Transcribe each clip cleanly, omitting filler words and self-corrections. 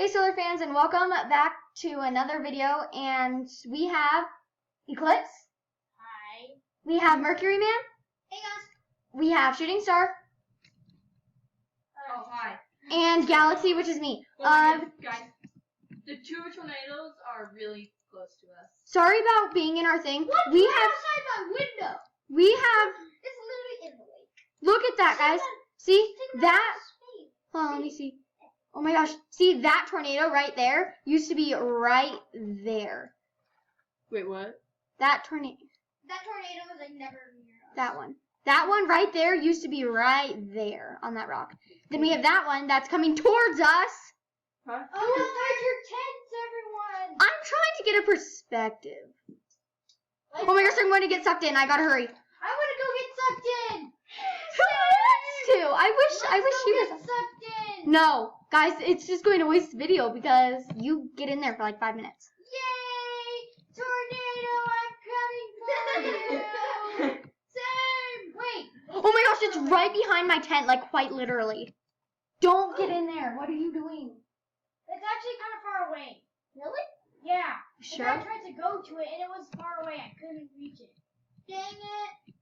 Hey Solar fans, and welcome back to another video. And we have Eclipse. Hi. We have Mercury Man. Hey guys. We have Shooting Star. Oh, hi. And Galaxy, which is me. Guys, the two tornadoes are really close to us. Sorry about being in our thing. What's We right have, outside my window? we have, It's literally in the lake. look at that, guys. See, that, hold on, let me see. Oh my gosh, see that tornado right there used to be right there. Wait, what? That tornado, That tornado was like never near us. that one. That one right there used to be right there on that rock. Then we have that one that's coming towards us. Huh? Oh, there's your tents, everyone. I'm trying to get a perspective. Oh my gosh, I'm going to get sucked in. I gotta hurry. I want to go get sucked in. Who wants to? I wish he Let's go was. get sucked in. No, guys, it's just going to waste video because you get in there for like 5 minutes. Yay! Tornado, I'm coming for you. Same. Wait. Oh my gosh, it's right behind my tent, like quite literally. Don't get in there. What are you doing? It's actually kind of far away. Really? Yeah. Sure. I tried to go to it and it was far away. I couldn't reach it. Dang it.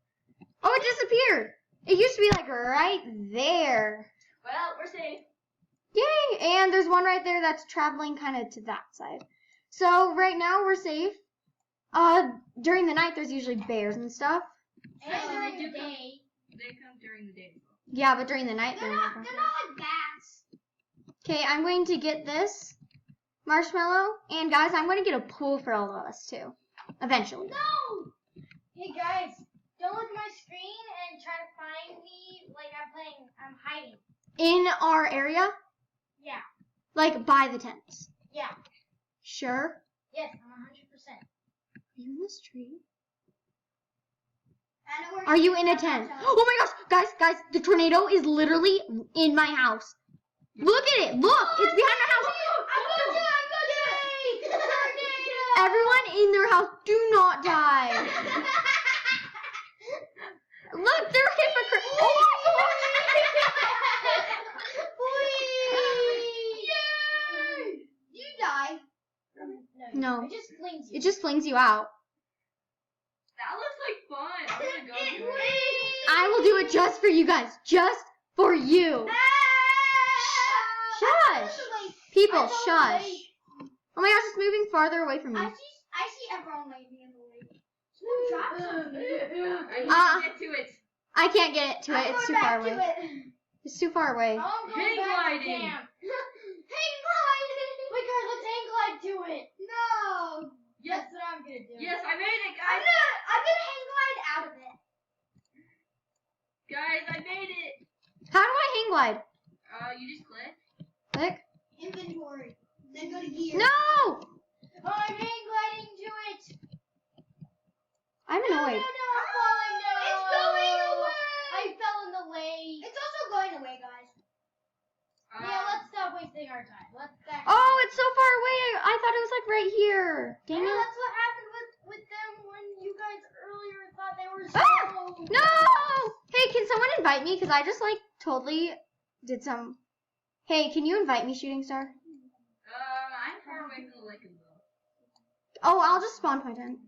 Oh, it disappeared. It used to be like right there. Well, we're safe. Yay! And there's one right there that's traveling kind of to that side. So right now we're safe. During the night there's usually bears and stuff. And during the day. They come during the day as well. Yeah, but during the night They're they're not not. like bats. Okay, I'm going to get this marshmallow, and guys, I'm going to get a pool for all of us too, eventually. No! Hey guys, don't look at my screen and try to find me like I'm hiding. In our area, Yeah. like by the tents. Yeah. Sure. Yes, I'm 100%. Are you in this tree? I know where Are you in a tent? Oh my gosh, guys, the tornado is literally in my house. Look at it. Look, it's behind my house. I'm going to Tornado! Everyone in their house, do not die. Look, they're hypocrites. Oh my Yay! You die. No. It just flings you. It just flings you out. That looks like fun. I'm gonna go do it. I will do it just for you guys. Just for you. Shush. People, shush. Oh my gosh, it's moving farther away from me. I see everyone landing in the lake. Someone dropped something. I need to get to it. I can't get to it. It's too far away. It's too far away. I'm going Hang back to gliding. camp. Hang gliding. Wait, guys, let's hang glide to it. No. Yes. That's what I'm gonna do. Yes, I made it, I'm guys. gonna hang glide out of it. Guys, I made it. How do I hang glide? You just click. Click. Inventory. Then go to gear. No! Oh, I'm hang gliding to it. I'm annoyed. No, I'm falling down. It's going away. I fell in the lake. It's also going away, guys. Yeah, let's stop wasting our time. Let's back. Oh, it's so far away. I thought it was like right here. Dang Yeah, it. that's what happened with them when you guys earlier thought they were Ah! slow. No! Hey, can someone invite me? Because I just like totally did some. Hey, can you invite me, Shooting Star? I'm far away from the lake as well. Oh, I'll just spawn point in.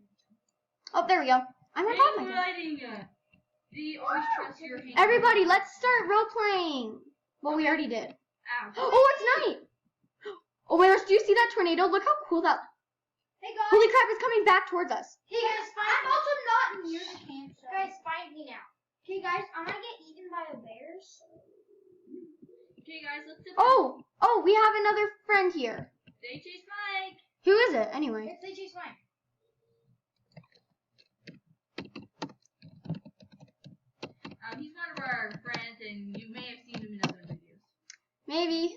Oh, there we go. I'm gonna spawn Hang point in. gliding. Do you always trust your hang Everybody, let's start role playing. Well, we already did. Ow. Oh, it's night. Oh my gosh, do you see that tornado? Look how cool that. Hey guys. Holy crap, it's coming back towards us. Hey guys, I'm also not near the campsite. Guys, find me now. Okay guys, I'm gonna get eaten by the bears. Okay, guys, let's sit. Oh, we have another friend here. They chase Mike. Who is it, anyway? It's they chase mine. He's one of our friends, and you may have seen him in other videos. Maybe.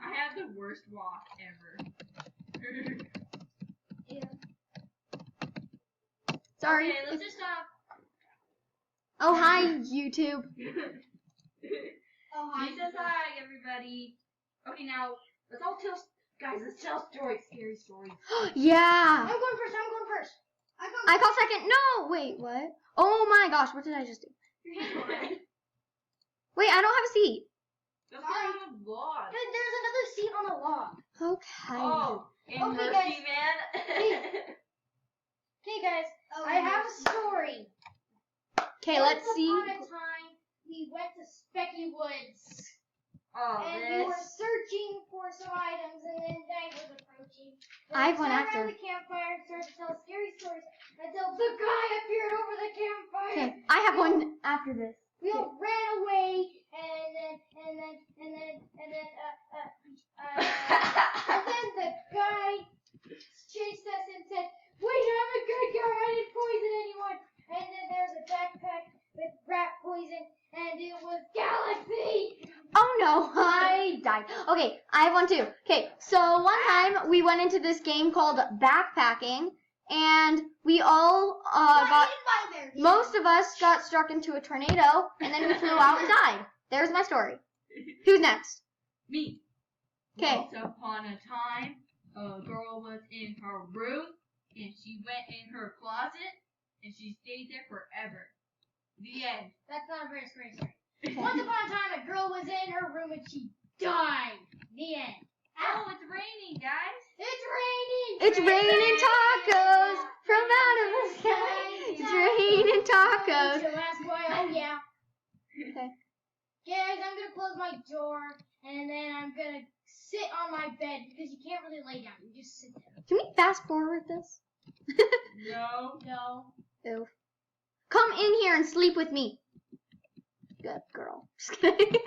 I have the worst walk ever. Yeah. Sorry. Okay, let's just stop. Oh, hi, YouTube. Oh, He says hi, everybody. Okay, now let's all tell, guys. Let's tell stories, scary stories. Yeah. I'm going first. I'm going first. I call second. No, wait, what? Oh my gosh, what did I just do? Your hand glide. Wait, I don't have a seat. That's not even a vlog. There's another seat on the off. Okay. Oh, in Okay, mercy, guys. man. Okay, guys, I have a story. Okay, let's see. Once upon a time, we went to Specky Woods. Oh, And we were searching for some items, and then night was approaching. I have We one sat after. around the campfire and started to tell scary stories until the guy appeared over the campfire. Okay, I have one after this. We all ran away, and then the guy chased us and said, "Wait, I'm a good guy. I didn't poison anyone." And then there's a backpack with rat poison, and it was Galaxy. Oh no, I died. Okay, I have one too. Okay, so one time we went into this game called backpacking, and we all most of us got struck into a tornado, and then we flew out and died. There's my story. Who's next? Me. Okay. Once upon a time, a girl was in her room, and she went in her closet, and she stayed there forever. The end. That's not a very scary story. Once upon a time, a girl was in her room and she died. The end. Oh, it's raining, guys. It's raining. It's raining tacos from out of the sky. It's raining tacos. So that's why, oh yeah. Okay. Guys, I'm gonna close my door and then I'm gonna sit on my bed because you can't really lay down. You just sit there. Can we fast forward this? No. Ew. Come in here and sleep with me. Good girl. Just kidding.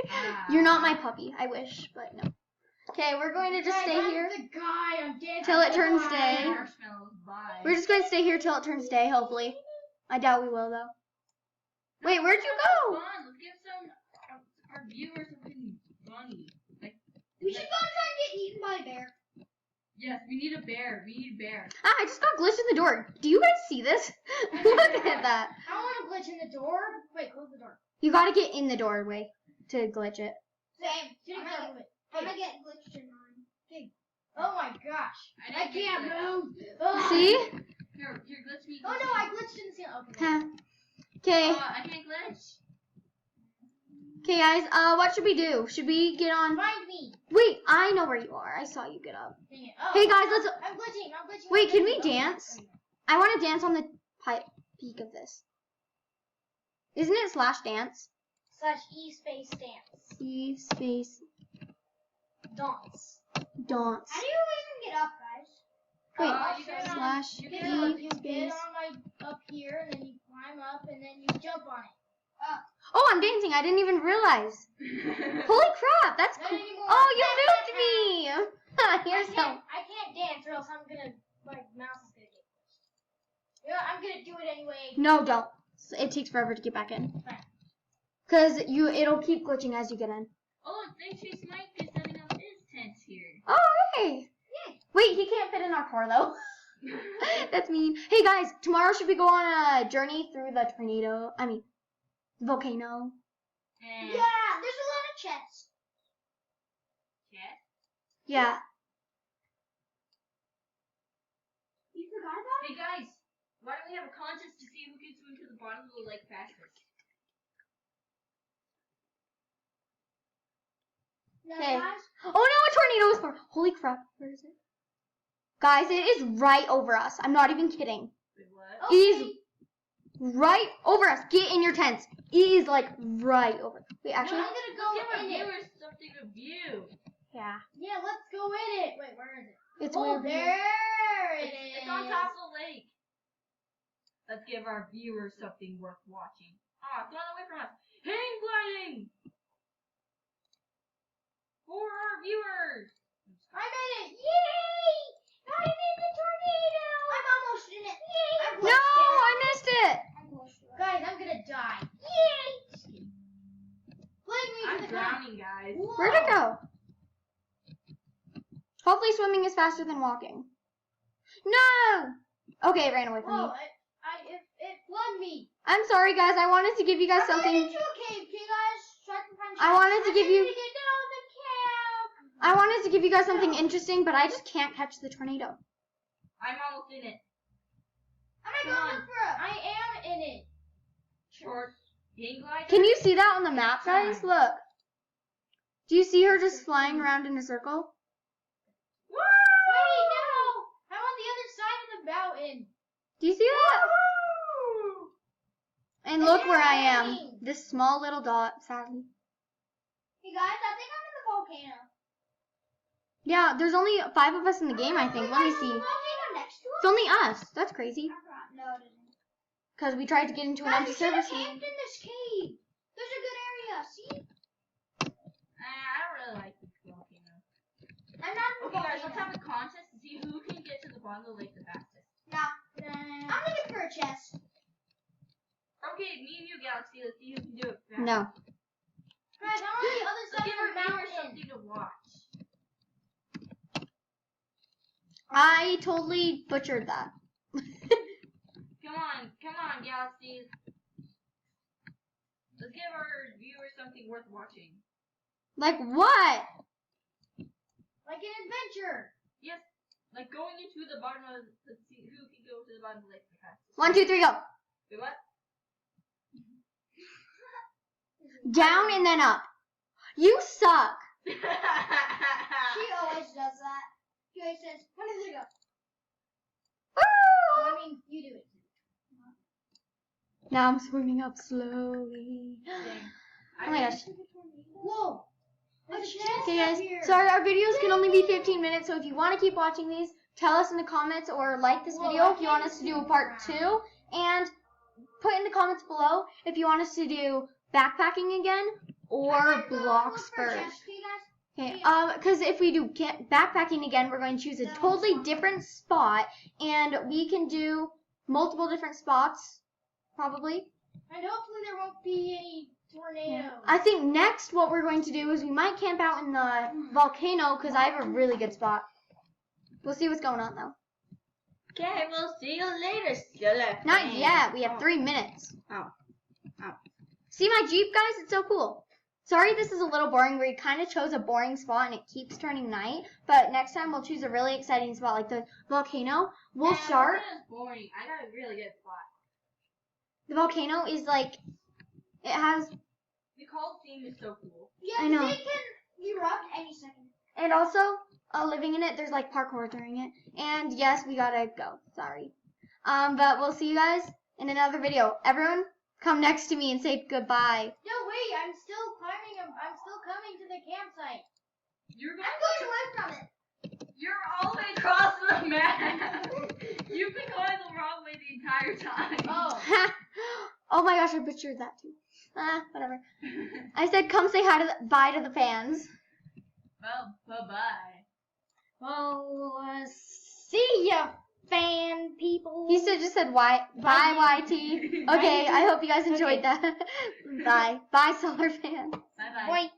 You're not my puppy. I wish, but no. Okay, we're going to just Guys, stay I'm here the guy. I'm dancing. till it turns the day. guy. Marshmallows, bye. We're just going to stay here till it turns day, hopefully. I doubt we will, though. Wait, where'd you go? Come on, let's give some our viewers something funny. Like, We should go try and get eaten by a bear. yes, we need a bear. We need a bear. Ah, I just got glitched in the door. Do you guys see this? Look at that. I don't want to glitch in the door. Wait, close the door. You gotta get in the doorway to glitch it. Same. I'm gonna get glitched in mine. Okay. Oh my gosh. I didn't get can't glitched. move. Ugh. See? Here, glitch me. Oh glitch no, me. I glitched in the ceiling. Okay. Huh. Okay. I can't glitch. Okay, guys. What should we do? Should we get on? Find me. Wait, I know where you are. I saw you get up. Dang it. Oh, Hey, guys, let's. I'm glitching. Wait, can we Oh, dance? okay. I want to dance on the peak of this. Isn't it /dance? /E space dance. E space Dance. dance. How do you even get up, guys? Wait, you get slash You E get on, you space. get on my up here, and then you climb up, and then you jump on it. Oh, I'm dancing. I didn't even realize. Holy crap, that's Not cool. anymore. Oh, you moved me. Here's some. I can't dance, or else I'm gonna my mouse is gonna get glitched. Yeah, I'm gonna do it anyway. No, don't. It takes forever to get back in. Fine. Cause it'll keep glitching as you get in. Oh, I think Chase might be setting up his tent here. Oh, okay. Wait, he can't fit in our car though. That's mean. Hey guys, tomorrow should we go on a journey through the volcano? And Yeah, there's a lot of chests. Chess? Yeah. You forgot about Hey guys, why don't we have a contest to see who can swim to the bottom of the lake fastest? No, Okay. guys. Oh no, a tornado is far. Holy crap, where is it? Guys, it is right over us. I'm not even kidding. Wait, what? It is right over us. Get in your tents. It is like right over. Wait, actually. No, I'm gonna Let's give go our in it. viewers something to view. Yeah. Yeah, let's go in it. Wait, where is it? It's oh, weird. there it is. It's on top of the lake. Let's give our viewers something worth watching. Ah, it's gone away from us. Hang gliding! For our viewers! I'm in it. Yay! I'm in the tornado. I'm almost in it. Yay! No, I missed it. Guys, I'm gonna die. Yay! Fling me I'm to the ground. drowning, guys. Whoa. Where'd it go? Hopefully swimming is faster than walking. No! Okay, it ran away from Whoa! me. It flung me. I'm sorry, guys. I wanted to give you guys I'm going something. into a cave, okay, guys? So I can find I chests. wanted to give you- I need to get out of the cave. I wanted to give you guys something interesting, but I just can't catch the tornado. I'm almost in it. I'm gonna go look for it. I am in it. Short hang glider. Can you see that on the map, guys? Look. Do you see her just flying around in a circle? Wait, no! I'm on the other side of the mountain. Do you see that? Woo! And look where I am. Yay! This small little dot, sadly. Hey guys, I think I'm in the volcano. Yeah, there's only 5 of us in the game, I think. Let me Is the see. volcano next to It's only us. That's crazy. No, it isn't. Because we tried to get into an empty Guys, we should have server. camped in this cave. There's a good area. See? I don't really like this volcano. I'm not in the Okay, guys, let's volcano. have a contest to see who can get to the bottom of the lake the fastest. I'm looking for a chest. Okay, me and you, Galaxy, let's see who can do it fast. No. Guys, I'm on the other Let's side give of our the viewers mountain. something to watch. I totally butchered that. Come on, Galaxies. Let's give our viewers something worth watching. Like what? Like an adventure. Yes, like going into the bottom of. Let's see who can go to the bottom of the lake the fastest. 1, 2, 3, go. Wait, what? Down and then up. You suck. She always does that. She always says, when does it go? I mean, you do it. Now I'm swimming up slowly. Oh my gosh. Whoa. There's a chest Okay up guys, here. so our videos can only be 15 minutes, so if you want to keep watching these, tell us in the comments or like this Whoa, video I if you want can't us to do a see part around. 2, and put in the comments below if you want us to do backpacking again or blocks first. Okay, because if we do backpacking again, we're going to choose a totally different spot, and we can do multiple different spots, probably. And hopefully there won't be any tornadoes. I think next what we're going to do is we might camp out in the volcano, because I have a really good spot. We'll see what's going on, though. Okay, we'll see you later, Skilla. Not yet. We have 3 minutes. Oh. See my Jeep, guys? It's so cool. Sorry this is a little boring. We kind of chose a boring spot and it keeps turning night. But next time we'll choose a really exciting spot like the volcano. We'll start. That's boring. I got a really good spot. The volcano is like, it has, The cold theme is so cool. Yeah, I know. they can erupt any second. and also living in it, there's like parkour during it. And yes, we gotta go. Sorry. But we'll see you guys in another video. Everyone, come next to me and say goodbye. No, wait, I'm still climbing. I'm still coming to the campsite. You're I'm going away from it. You're all the way across the map. You've been going the wrong way the entire time. Oh. Oh my gosh, I butchered that too. Whatever. I said come say hi to bye to the fans. Well, bye-bye. Well, see ya, fan people. He just said bye YT. Okay, I hope you guys enjoyed that. Bye. Bye, Solar fans. Bye-bye. Wait.